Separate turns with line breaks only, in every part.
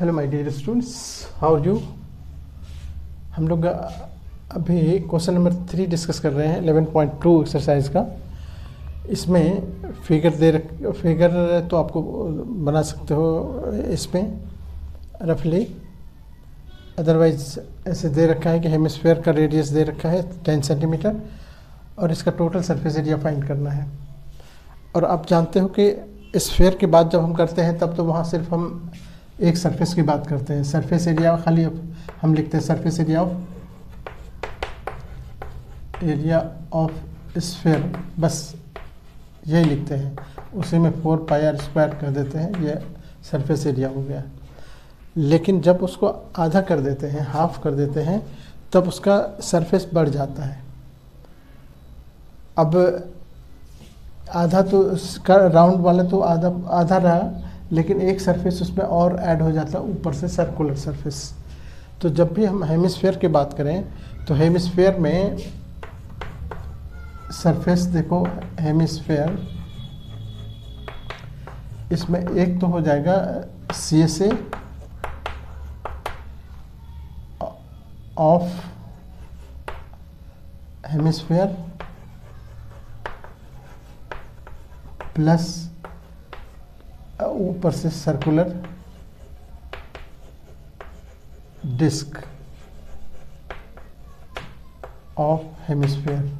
Hello my dear students, how are you. हम लोग अभी क्वेश्चन नंबर 3 डिस्कस कर रहे हैं 11.2 एक्सरसाइज का। इसमें फिगर तो आपको बना सकते हो इसमें रफली, अदरवाइज ऐसे दे रखा है कि हेमिस्फीयर का रेडियस दे रखा है 10 सेंटीमीटर और इसका टोटल सरफेस एरिया फाइंड करना है। और आप जानते हो कि स्फीयर के बाद जब हम करते हैं तब तो वहाँ सिर्फ हम एक सरफेस की बात करते हैं। सरफेस एरिया खाली हम लिखते हैं सरफेस एरिया ऑफ स्फीयर, बस यही लिखते हैं। उसी में 4 पाई आर स्क्वायर कर देते हैं, ये सरफेस एरिया हो गया। लेकिन जब उसको आधा कर देते हैं, हाफ कर देते हैं, तब उसका सरफेस बढ़ जाता है। अब आधा तो राउंड वाला तो आधा रहा, लेकिन एक सरफेस उसमें और ऐड हो जाता है ऊपर से, सर्कुलर सरफेस। तो जब भी हम हेमिस्फीयर की बात करें तो हेमिस्फीयर में सरफेस देखो, हेमिस्फीयर इसमें एक तो हो जाएगा CSA ऑफ हेमिस्फीयर प्लस ऊपर से circular disc of hemisphere,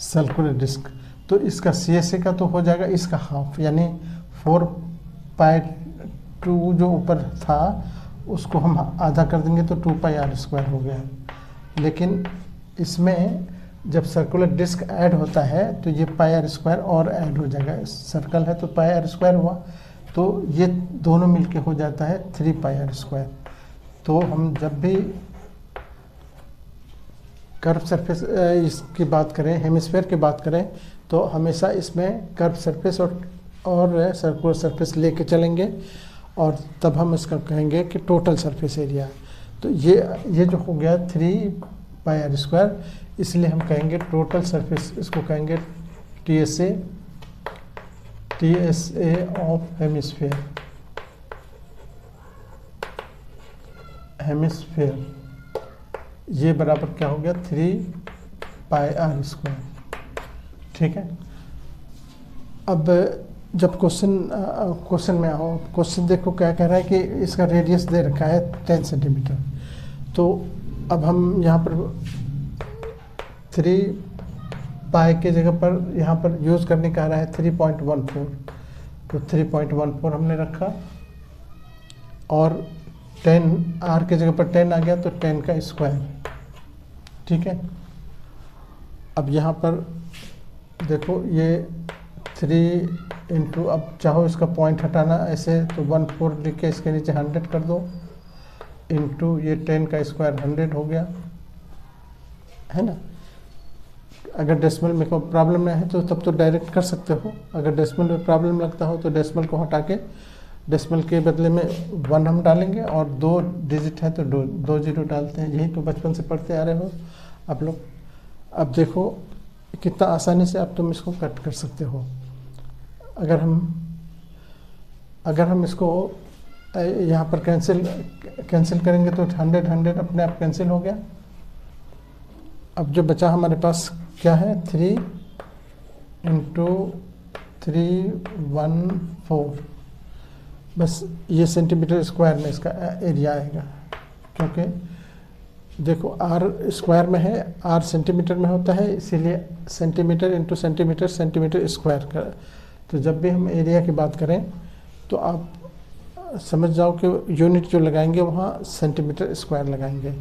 circular disc. तो इसका CSA का तो हो जाएगा इसका हाफ, यानी 4π2 जो ऊपर था उसको हम आधा कर देंगे तो 2 पाई आर स्क्वायर हो गया। लेकिन इसमें जब सर्कुलर डिस्क ऐड होता है तो ये पाई आर स्क्वायर और ऐड हो जाएगा। सर्कल है तो पाई आर स्क्वायर हुआ, तो ये दोनों मिलके हो जाता है 3 पाई आर स्क्वायर। तो हम जब भी कर्व सरफेस इसकी बात करें, हेमिस्फीयर की बात करें, तो हमेशा इसमें कर्व सरफेस और सर्कुलर सरफेस लेके चलेंगे और तब हम इसका कहेंगे कि टोटल सरफेस एरिया। तो ये जो हो गया 3 पाई आर स्क्वायर, इसलिए हम कहेंगे टोटल सरफेस, इसको कहेंगे TSA ऑफ हेमिस्फीयर। ये बराबर क्या हो गया 3 पाई आर स्क्वायर। ठीक है। अब जब क्वेश्चन में आओ, क्वेश्चन देखो क्या कह रहा है कि इसका रेडियस दे रखा है 10 सेंटीमीटर। तो अब हम यहाँ पर 3 पाई के जगह पर यहाँ पर यूज़ करने का आ रहा है 3.14। तो 3.14 हमने रखा और 10 आर के जगह पर 10 आ गया तो 10 का स्क्वायर। ठीक है। अब यहाँ पर देखो ये 3 इंटू, अब चाहो इसका पॉइंट हटाना ऐसे तो 14 लिख के इसके नीचे 100 कर दो, इंटू ये 10 का स्क्वायर 100 हो गया, है ना। अगर डेसिमल में कोई प्रॉब्लम नहीं है तो तब तो डायरेक्ट कर सकते हो। अगर डेसिमल में प्रॉब्लम लगता हो तो डेसिमल को हटा के डेसिमल के बदले में 1 हम डालेंगे और 2 डिजिट है तो 2 जीरो डालते हैं। यही तो बचपन से पढ़ते आ रहे हो आप लोग। अब देखो कितना आसानी से अब तुम इसको कट कर सकते हो। अगर हम इसको यहाँ पर कैंसिल करेंगे तो 100 अपने आप कैंसिल हो गया। अब जो बचा हमारे पास क्या है 3 इंटू 314, बस ये सेंटीमीटर स्क्वायर में इसका एरिया आएगा। क्योंकि देखो आर स्क्वायर में है, आर सेंटीमीटर में होता है, इसीलिए centimetre into centimetre, centimetre square का। तो जब भी हम एरिया की बात करें तो आप समझ जाओ कि यूनिट जो लगाएंगे वहाँ सेंटीमीटर स्क्वायर लगाएंगे।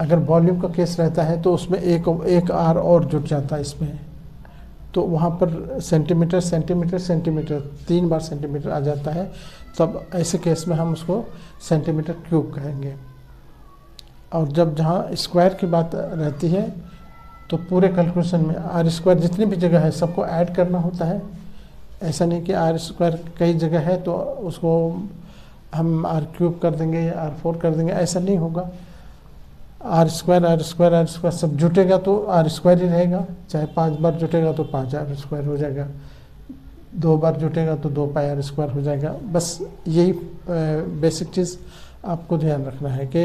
अगर वॉल्यूम का केस रहता है तो उसमें एक आर और जुट जाता है इसमें, तो वहाँ पर सेंटीमीटर सेंटीमीटर सेंटीमीटर 3 बार सेंटीमीटर आ जाता है। तब ऐसे केस में हम उसको सेंटीमीटर क्यूब कहेंगे। और जब जहाँ स्क्वायर की बात रहती है तो पूरे कैलकुलेशन में आर स्क्वायर जितनी भी जगह है सबको ऐड करना होता है। ऐसा नहीं कि आर स्क्वायर कई जगह है तो उसको हम आर क्यूब कर देंगे या R4 कर देंगे, ऐसा नहीं होगा। आर स्क्वायर सब जुटेगा तो आर स्क्वायर ही रहेगा, चाहे 5 बार जुटेगा तो 5 आर स्क्वायर हो जाएगा। 2 बार जुटेगा तो 2 पाई आर स्क्वायर हो जाएगा। बस यही बेसिक चीज़ आपको ध्यान रखना है कि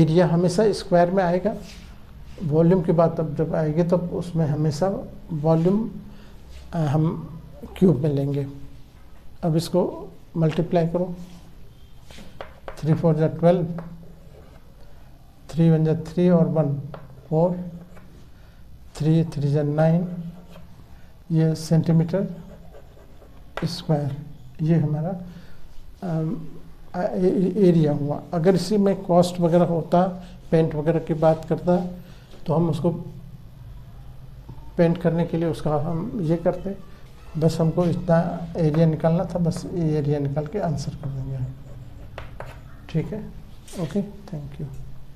एरिया हमेशा स्क्वायर में आएगा। वॉल्यूम की बात अब जब आएगी तब उसमें हमेशा वॉल्यूम हम क्यूब में लेंगे। अब इसको मल्टीप्लाई करो, 3 4 जा 12, 3 1 जा 3 और 1 4, 3 3 जा 9, ये सेंटीमीटर स्क्वायर, ये हमारा एरिया हुआ। अगर इसी में कॉस्ट वगैरह होता, पेंट वगैरह की बात करता, तो हम उसको पेंट करने के लिए उसका हम ये करते। बस हमको इतना एरिया निकालना था, बस ये एरिया निकाल के आंसर कर देंगे। ठीक है, ओके, थैंक यू।